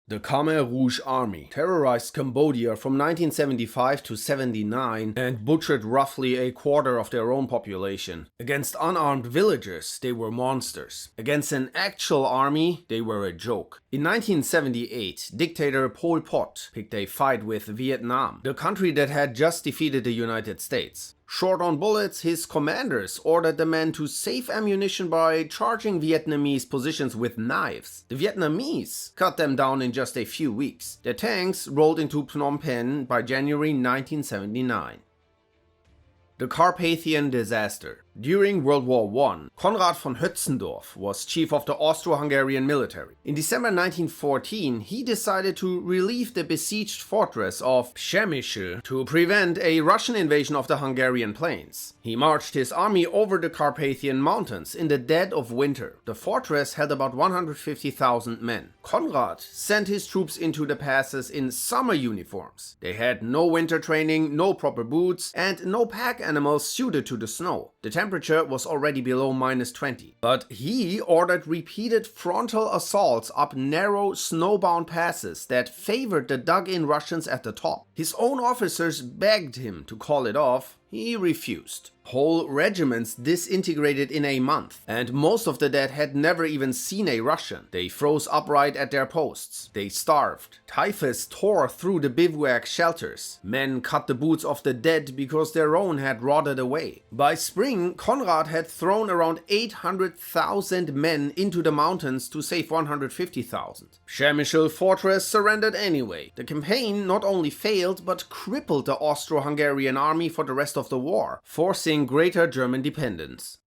The Khmer Rouge army terrorized Cambodia from 1975 to 79 and butchered roughly a quarter of their own population. Against unarmed villagers, they were monsters. Against an actual army, they were a joke. In 1978, dictator Pol Pot picked a fight with Vietnam, the country that had just defeated the United States. Short on bullets, his commanders ordered the men to save ammunition by charging Vietnamese positions with knives. The Vietnamese cut them down in just a few weeks. Their tanks rolled into Phnom Penh by January 1979. The Carpathian Disaster. During World War I, Konrad von Hötzendorf was chief of the Austro-Hungarian military. In December 1914, he decided to relieve the besieged fortress of Przemyśl to prevent a Russian invasion of the Hungarian plains. He marched his army over the Carpathian Mountains in the dead of winter. The fortress held about 150,000 men. Konrad sent his troops into the passes in summer uniforms. They had no winter training, no proper boots, and no pack animals suited to the snow. The temperature was already below -20. But he ordered repeated frontal assaults up narrow, snowbound passes that favored the dug-in Russians at the top. His own officers begged him to call it off. He refused. Whole regiments disintegrated in a month, and most of the dead had never even seen a Russian. They froze upright at their posts. They starved. Typhus tore through the bivouac shelters. Men cut the boots of the dead because their own had rotted away. By spring, Konrad had thrown around 800,000 men into the mountains to save 150,000. Przemyśl fortress surrendered anyway. The campaign not only failed, but crippled the Austro-Hungarian army for the rest of the war, forcing greater German dependence.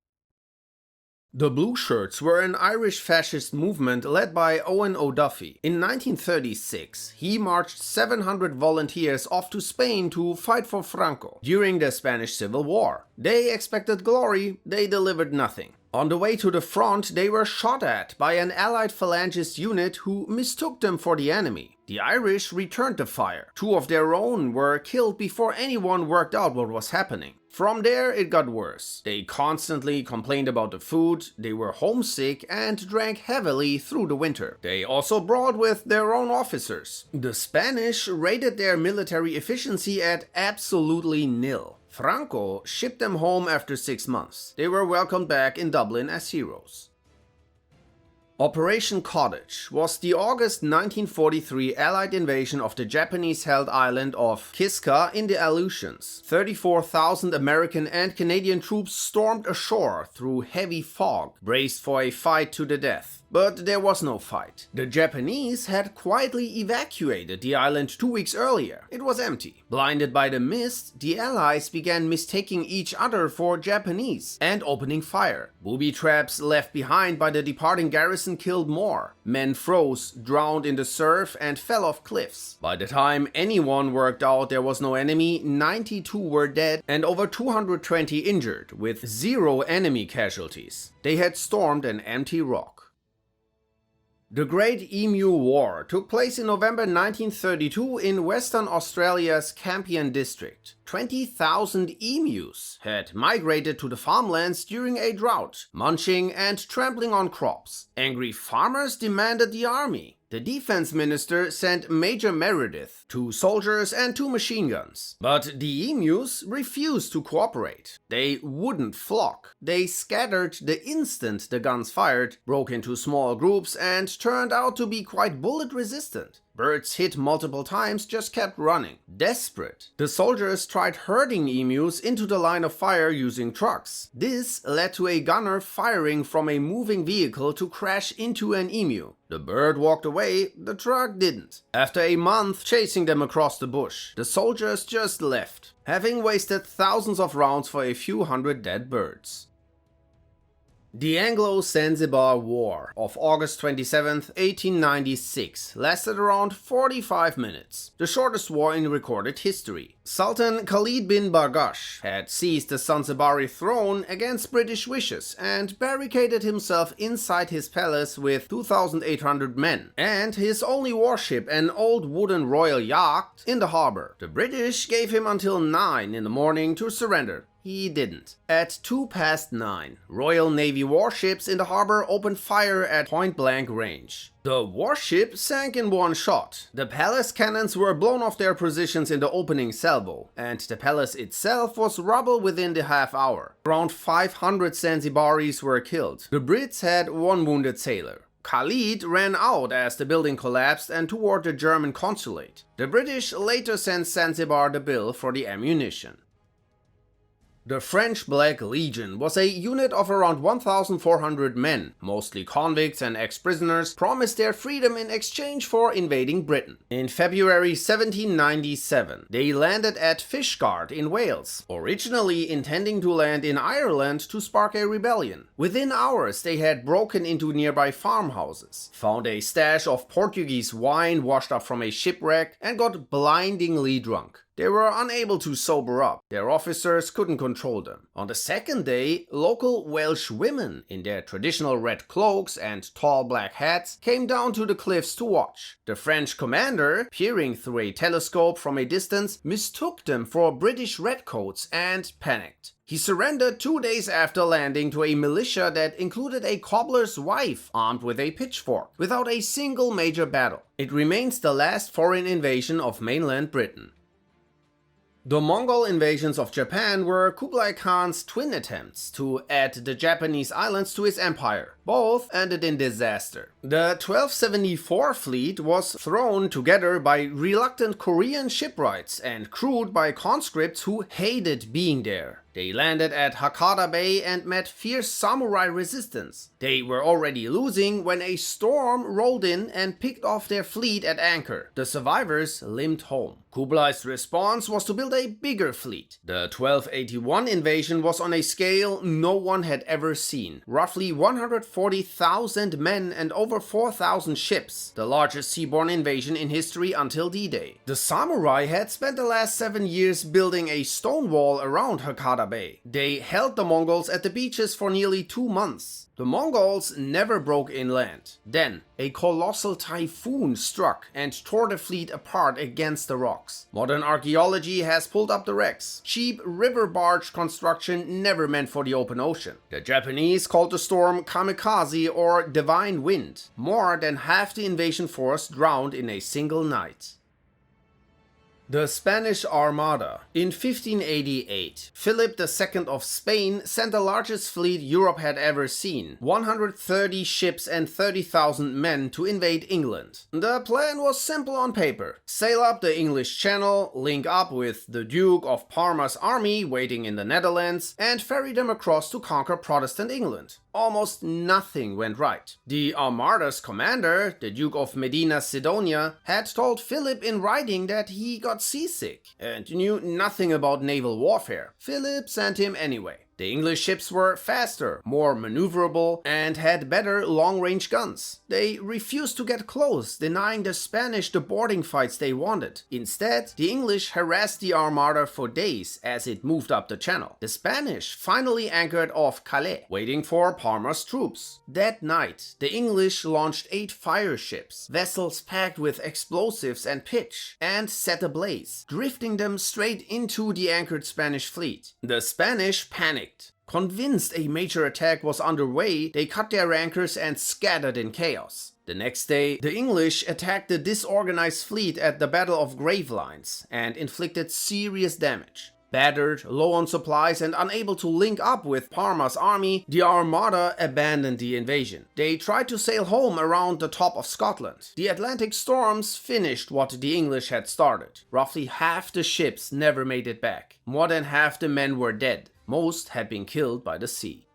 The Blueshirts were an Irish fascist movement led by Owen O'Duffy. In 1936, he marched 700 volunteers off to Spain to fight for Franco during the Spanish Civil War. They expected glory, they delivered nothing. On the way to the front, they were shot at by an Allied Phalangist unit who mistook them for the enemy. The Irish returned the fire. 2 of their own were killed before anyone worked out what was happening. From there, it got worse. They constantly complained about the food, they were homesick, and drank heavily through the winter. They also brought with their own officers. The Spanish rated their military efficiency at absolutely nil. Franco shipped them home after 6 months. They were welcomed back in Dublin as heroes. Operation Cottage was the August 1943 Allied invasion of the Japanese-held island of Kiska in the Aleutians. 34,000 American and Canadian troops stormed ashore through heavy fog, braced for a fight to the death. But there was no fight. The Japanese had quietly evacuated the island 2 weeks earlier. It was empty. Blinded by the mist, the Allies began mistaking each other for Japanese and opening fire. Booby traps left behind by the departing garrison killed more. Men froze, drowned in the surf, and fell off cliffs. By the time anyone worked out there was no enemy, 92 were dead and over 220 injured, with 0 enemy casualties. They had stormed an empty rock. The Great Emu War took place in November 1932 in Western Australia's Campion district. 20,000 emus had migrated to the farmlands during a drought, munching and trampling on crops. Angry farmers demanded the army. The defense minister sent Major Meredith 2 soldiers and 2 machine guns. But the emus refused to cooperate. They wouldn't flock. They scattered the instant the guns fired, broke into small groups, and turned out to be quite bullet resistant. Birds hit multiple times just kept running. Desperate, the soldiers tried herding emus into the line of fire using trucks. This led to a gunner firing from a moving vehicle to crash into an emu. The bird walked away, the truck didn't. After a month chasing them across the bush, the soldiers just left, having wasted thousands of rounds for a few hundred dead birds. The Anglo-Zanzibar War of August 27, 1896 lasted around 45 minutes, the shortest war in recorded history. Sultan Khalid bin Bargash had seized the Zanzibari throne against British wishes and barricaded himself inside his palace with 2,800 men and his only warship, an old wooden royal yacht, in the harbor. The British gave him until 9 in the morning to surrender. He didn't. At 9:02, Royal Navy warships in the harbor opened fire at point-blank range. The warship sank in one shot. The palace cannons were blown off their positions in the opening salvo, and the palace itself was rubble within the half hour. Around 500 Zanzibaris were killed. The Brits had one wounded sailor. Khalid ran out as the building collapsed and toward the German consulate. The British later sent Zanzibar the bill for the ammunition. The French Black Legion was a unit of around 1,400 men, mostly convicts and ex-prisoners, promised their freedom in exchange for invading Britain. In February 1797, they landed at Fishguard in Wales, originally intending to land in Ireland to spark a rebellion. Within hours, they had broken into nearby farmhouses, found a stash of Portuguese wine washed up from a shipwreck, and got blindingly drunk. They were unable to sober up. Their officers couldn't control them. On the second day, local Welsh women, in their traditional red cloaks and tall black hats, came down to the cliffs to watch. The French commander, peering through a telescope from a distance, mistook them for British redcoats and panicked. He surrendered 2 days after landing to a militia that included a cobbler's wife armed with a pitchfork, without a single major battle. It remains the last foreign invasion of mainland Britain. The Mongol invasions of Japan were Kublai Khan's twin attempts to add the Japanese islands to his empire. Both ended in disaster. The 1274 fleet was thrown together by reluctant Korean shipwrights and crewed by conscripts who hated being there. They landed at Hakata Bay and met fierce samurai resistance. They were already losing when a storm rolled in and picked off their fleet at anchor. The survivors limped home. Kublai's response was to build a bigger fleet. The 1281 invasion was on a scale no one had ever seen. Roughly 140,000 men and over 4,000 ships, the largest seaborne invasion in history until D-Day. The samurai had spent the last 7 years building a stone wall around Hakata Bay. They held the Mongols at the beaches for nearly 2 months. The Mongols never broke inland. Then, a colossal typhoon struck and tore the fleet apart against the rocks. Modern archaeology has pulled up the wrecks. Cheap river barge construction never meant for the open ocean. The Japanese called the storm kamikaze or divine wind. More than half the invasion force drowned in a single night. The Spanish Armada. In 1588, Philip II of Spain sent the largest fleet Europe had ever seen, 130 ships and 30,000 men to invade England. The plan was simple on paper. Sail up the English Channel, link up with the Duke of Parma's army waiting in the Netherlands, and ferry them across to conquer Protestant England. Almost nothing went right. The Armada's commander, the Duke of Medina Sidonia, had told Philip in writing that he got seasick and knew nothing about naval warfare. Philip sent him anyway. The English ships were faster, more maneuverable, and had better long-range guns. They refused to get close, denying the Spanish the boarding fights they wanted. Instead, the English harassed the Armada for days as it moved up the channel. The Spanish finally anchored off Calais, waiting for Parma's troops. That night, the English launched 8 fire ships, vessels packed with explosives and pitch, and set ablaze, drifting them straight into the anchored Spanish fleet. The Spanish panicked. Convinced a major attack was underway, they cut their anchors and scattered in chaos. The next day, the English attacked the disorganized fleet at the Battle of Gravelines and inflicted serious damage. Battered, low on supplies, and unable to link up with Parma's army, the Armada abandoned the invasion. They tried to sail home around the top of Scotland. The Atlantic storms finished what the English had started. Roughly half the ships never made it back. More than half the men were dead. Most had been killed by the sea.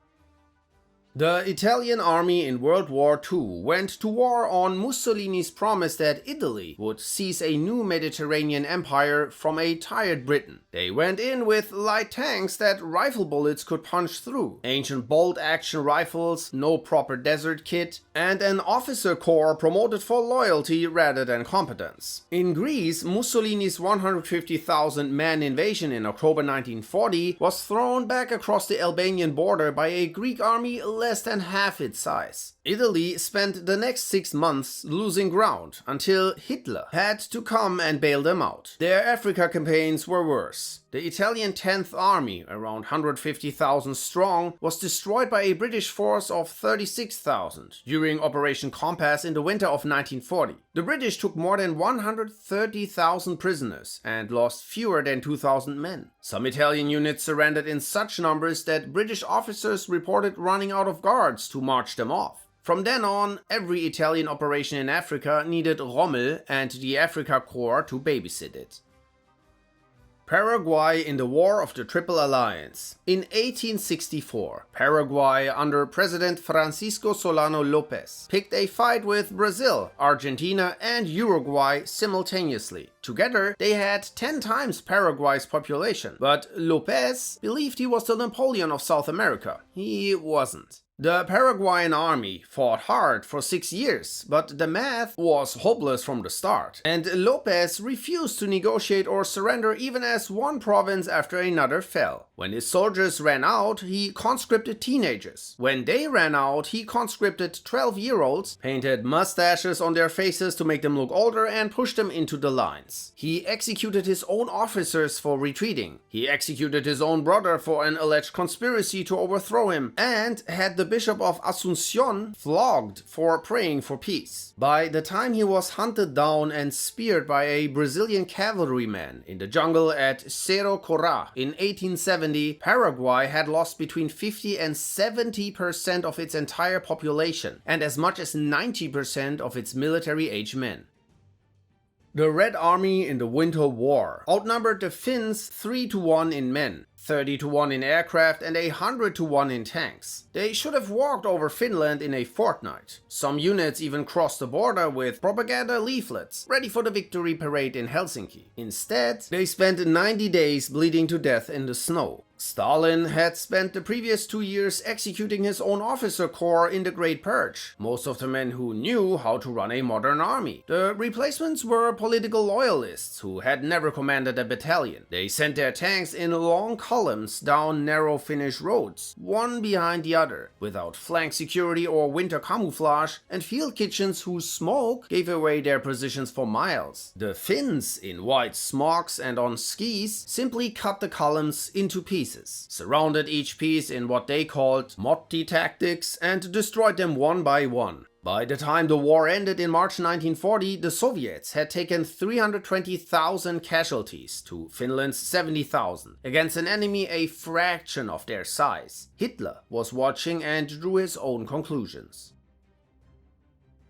The Italian army in World War II went to war on Mussolini's promise that Italy would seize a new Mediterranean empire from a tired Britain. They went in with light tanks that rifle bullets could punch through, ancient bolt-action rifles, no proper desert kit, and an officer corps promoted for loyalty rather than competence. In Greece, Mussolini's 150,000-man invasion in October 1940 was thrown back across the Albanian border by a Greek army less than half its size. Italy spent the next 6 months losing ground until Hitler had to come and bail them out. Their Africa campaigns were worse. The Italian 10th Army, around 150,000 strong, was destroyed by a British force of 36,000 during Operation Compass in the winter of 1940. The British took more than 130,000 prisoners and lost fewer than 2,000 men. Some Italian units surrendered in such numbers that British officers reported running out of guards to march them off. From then on, every Italian operation in Africa needed Rommel and the Africa Corps to babysit it. Paraguay in the War of the Triple Alliance. In 1864, Paraguay under President Francisco Solano Lopez picked a fight with Brazil, Argentina and Uruguay simultaneously. Together, they had 10 times Paraguay's population, but Lopez believed he was the Napoleon of South America. He wasn't. The Paraguayan army fought hard for 6 years, but the math was hopeless from the start, and Lopez refused to negotiate or surrender even as one province after another fell. When his soldiers ran out, he conscripted teenagers. When they ran out, he conscripted 12-year-olds, painted mustaches on their faces to make them look older, and pushed them into the lines. He executed his own officers for retreating. He executed his own brother for an alleged conspiracy to overthrow him, and had the Bishop of Asuncion flogged for praying for peace. By the time he was hunted down and speared by a Brazilian cavalryman in the jungle at Cerro Corá in 1870, Paraguay had lost between 50 and 70% of its entire population, and as much as 90% of its military-age men. The Red Army in the Winter War outnumbered the Finns 3-1 in men, 30-1 in aircraft and 100-1 in tanks. They should have walked over Finland in a fortnight. Some units even crossed the border with propaganda leaflets, ready for the victory parade in Helsinki. Instead, they spent 90 days bleeding to death in the snow. Stalin had spent the previous 2 years executing his own officer corps in the Great Purge, most of the men who knew how to run a modern army. The replacements were political loyalists who had never commanded a battalion. They sent their tanks in long columns down narrow Finnish roads, one behind the other, without flank security or winter camouflage, and field kitchens whose smoke gave away their positions for miles. The Finns, in white smocks and on skis, simply cut the columns into pieces, surrounded each piece in what they called Motti tactics, and destroyed them one by one. By the time the war ended in March 1940, the Soviets had taken 320,000 casualties to Finland's 70,000, against an enemy a fraction of their size. Hitler was watching and drew his own conclusions.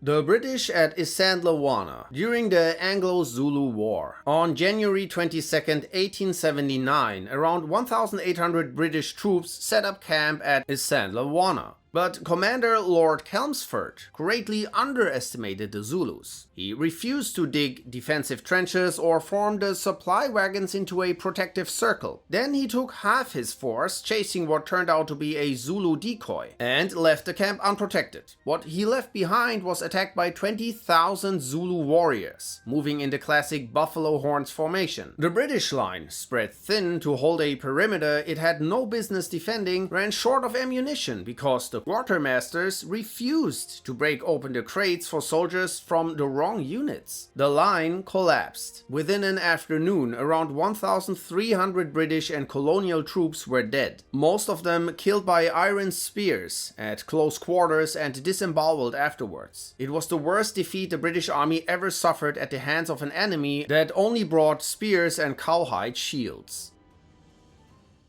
The British at Isandlwana during the Anglo-Zulu War. On January 22, 1879, around 1,800 British troops set up camp at Isandlwana. But Commander Lord Chelmsford greatly underestimated the Zulus. He refused to dig defensive trenches or form the supply wagons into a protective circle. Then he took half his force chasing what turned out to be a Zulu decoy and left the camp unprotected. What he left behind was attacked by 20,000 Zulu warriors, moving in the classic buffalo horns formation. The British line, spread thin to hold a perimeter it had no business defending, ran short of ammunition because the quartermasters refused to break open the crates for soldiers from the wrong units. The line collapsed. Within an afternoon, around 1,300 British and colonial troops were dead, most of them killed by iron spears at close quarters and disemboweled afterwards. It was the worst defeat the British army ever suffered at the hands of an enemy that only brought spears and cowhide shields.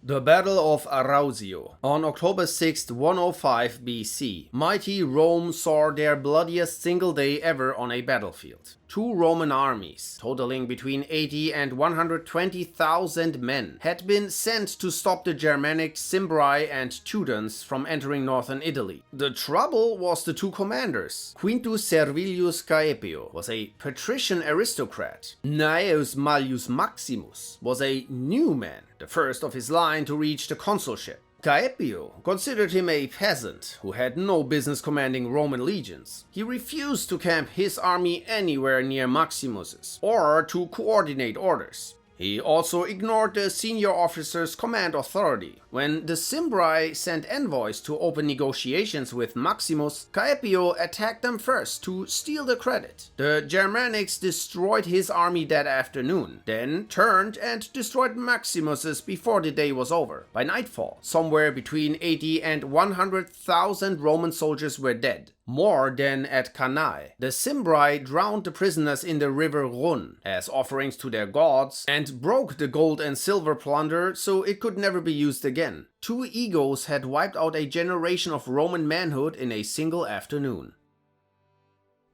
The Battle of Arausio. On October 6, 105 BC, mighty Rome saw their bloodiest single day ever on a battlefield. 2 Roman armies, totaling between 80 and 120,000 men, had been sent to stop the Germanic Cimbri and Teutons from entering northern Italy. The trouble was the 2 commanders. Quintus Servilius Caepio was a patrician aristocrat. Gnaeus Mallius Maximus was a new man, the first of his line to reach the consulship. Caepio considered him a peasant who had no business commanding Roman legions. He refused to camp his army anywhere near Maximus's, or to coordinate orders. He also ignored the senior officer's command authority. When the Cimbri sent envoys to open negotiations with Maximus, Caepio attacked them first to steal the credit. The Germanics destroyed his army that afternoon, then turned and destroyed Maximus's before the day was over. By nightfall, somewhere between 80 and 100,000 Roman soldiers were dead. More than at Cannae. The Cimbri drowned the prisoners in the river Rhun as offerings to their gods and broke the gold and silver plunder so it could never be used again. Two egos had wiped out a generation of Roman manhood in a single afternoon.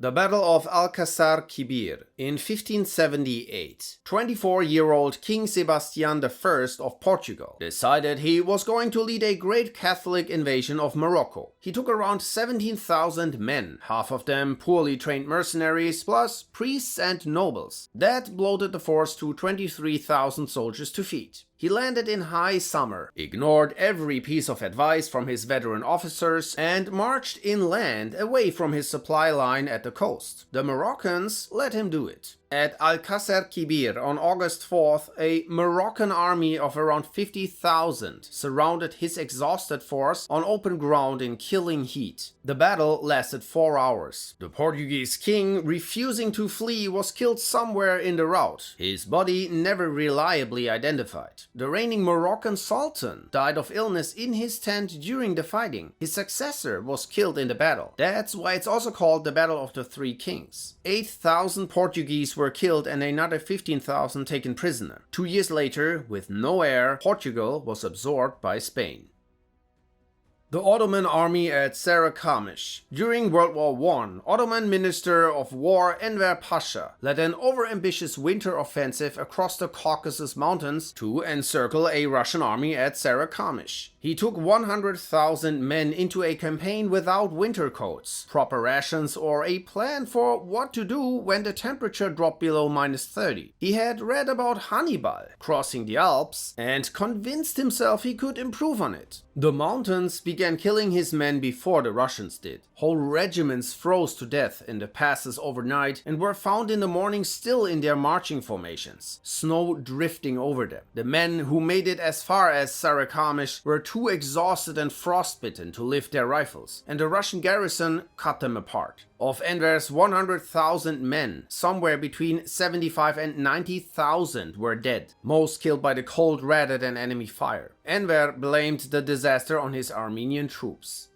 The Battle of Alcácer Quibir in 1578. 24-year-old King Sebastian I of Portugal decided he was going to lead a great Catholic invasion of Morocco. He took around 17,000 men, half of them poorly trained mercenaries, plus priests and nobles. That bloated the force to 23,000 soldiers to feet. He landed in high summer, ignored every piece of advice from his veteran officers, and marched inland away from his supply line at the coast. The Moroccans let him do it. At Alcácer Quibir on August 4th, a Moroccan army of around 50,000 surrounded his exhausted force on open ground in killing heat. The battle lasted 4 hours. The Portuguese king, refusing to flee, was killed somewhere in the rout, his body never reliably identified. The reigning Moroccan sultan died of illness in his tent during the fighting. His successor was killed in the battle. That's why it's also called the Battle of the Three Kings. 8,000 Portuguese were killed and another 15,000 taken prisoner. 2 years later, with no heir, Portugal was absorbed by Spain. The Ottoman army at Sarikamish. During World War I, Ottoman Minister of War Enver Pasha led an overambitious winter offensive across the Caucasus Mountains to encircle a Russian army at Sarikamish. He took 100,000 men into a campaign without winter coats, proper rations, or a plan for what to do when the temperature dropped below -30. He had read about Hannibal crossing the Alps and convinced himself he could improve on it. The mountains began killing his men before the Russians did. Whole regiments froze to death in the passes overnight and were found in the morning still in their marching formations, snow drifting over them. The men who made it as far as Sarikamish were too exhausted and frostbitten to lift their rifles, and the Russian garrison cut them apart. Of Enver's 100,000 men, somewhere between 75 and 90,000 were dead, most killed by the cold rather than enemy fire. Enver blamed the disaster on his Armenian troops.